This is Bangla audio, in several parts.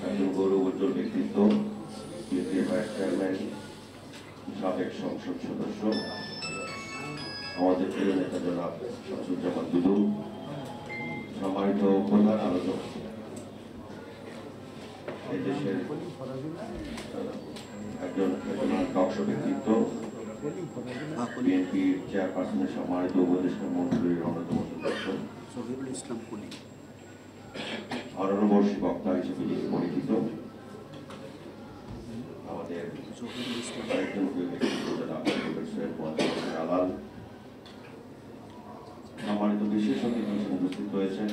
একজন গৌরবোজ্জ্বল ব্যক্তিত্ব, বিএনপির ভাইস চেয়ারম্যান, সাবেক সংসদ সদস্য, আমাদের প্রিয় নেতা জনাব শামসুজ্জামান দুদু, সম্মানিত প্রধান আলোচক, এই দেশের একজন দক্ষ ব্যক্তিত্ব, বিএনপির চেয়ারপারসনের সম্মানিত উপদেষ্টা মন্ডলীর অন্যতম সদস্য, অনর্বর্ষী বক্তা হিসেবে যিনি পরিচিত, আমাদের কয়েকজন আলাল, সম্মানিত বিশেষ অতিথি হিসেবে উপস্থিত রয়েছেন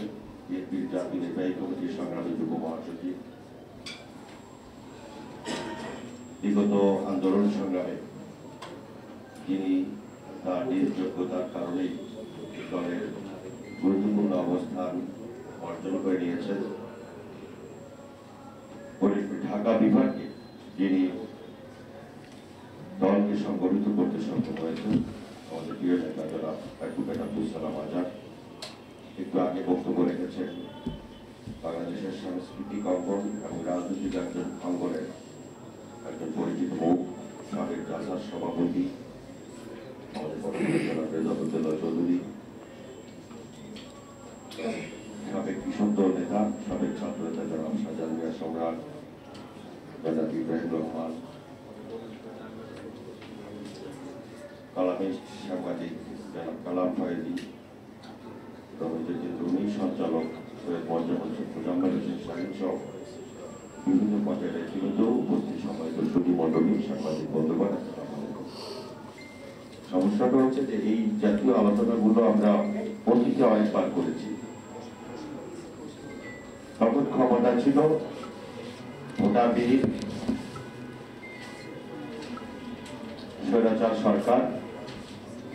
বিএনপির জাতীয় নির্বাহী কমিটির সংগ্রামী যুব মহাসচিব, বিগত আন্দোলন সংগ্রামে যিনি তার নিজ যোগ্যতার কারণেই দলের গুরুত্বপূর্ণ অবস্থান অর্জন করে নিয়েছেন, ঢাকা বিভাগে যিনি দলকে সংগঠিত করতে সক্ষম হয়েছেন, আমাদের প্রিয় নেতা জনাব অ্যাডভোকেট আব্দুল সালাম আজাদ একটু আগে বক্তব্য রেখেছেন। বাংলাদেশের সাংস্কৃতিক অঙ্গন এবং রাজনৈতিক একজন অঙ্গনের একজন পরিচিত মুখ, সাবেক জাসার সভাপতি আমাদের জনাব রেজাউদ্দৌলা চৌধুরী, সাবেক কৃষক দল নেতা, সাবেক ছাত্র নেতা জনাব শাহজাহান মিয়া সম্রাট, জনাব ইব্রাহিম রহমান, কালামিস্ট সাংবাদিক জনাব কালাম ফয়েজি, সঞ্চালক সৈয়দ মোজাম্মেল হোসেন শাহীন সহ বিভিন্ন পর্যায়ের ব্যক্তিগত উপস্থিত সম্মানিত সুধী মণ্ডলী, সাংবাদিক বন্ধুগণ, সমস্যাটা হচ্ছে যে এই জাতীয় আলোচনাগুলো আমরা অতীতে অনেকবার করেছি। তখন ক্ষমতা ছিল ভোটারবিহীন স্বৈরাচার সরকার,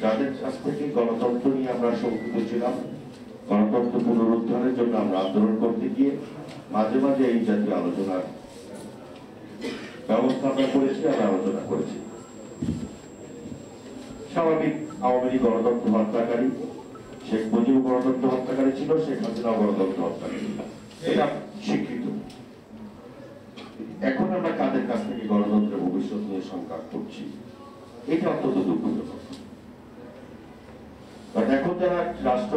যাদের কাছ থেকে গণতন্ত্র নিয়ে আমরা শঙ্কিত ছিলাম। গণতন্ত্র পুনরুদ্ধারের জন্য আমরা আন্দোলন করতে গিয়ে মাঝে মাঝে এই জাতীয় আলোচনার ব্যবস্থা আমরা করেছি, আমরা আলোচনা করেছি। স্বাভাবিক, আওয়ামী লীগ গণতন্ত্র হত্যাকারী, শেখ মুজিব গণতন্ত্র হত্যাকারী ছিল, শেখ হাসিনা গণতন্ত্র হত্যাকারী, এটা স্বীকৃত। এখন আমরা কাদের কাছ থেকে গণতন্ত্রের ভবিষ্যৎ নিয়ে শঙ্কা করছি, এটা অত্যন্ত দুঃখজনক। এখন যারা রাষ্ট্র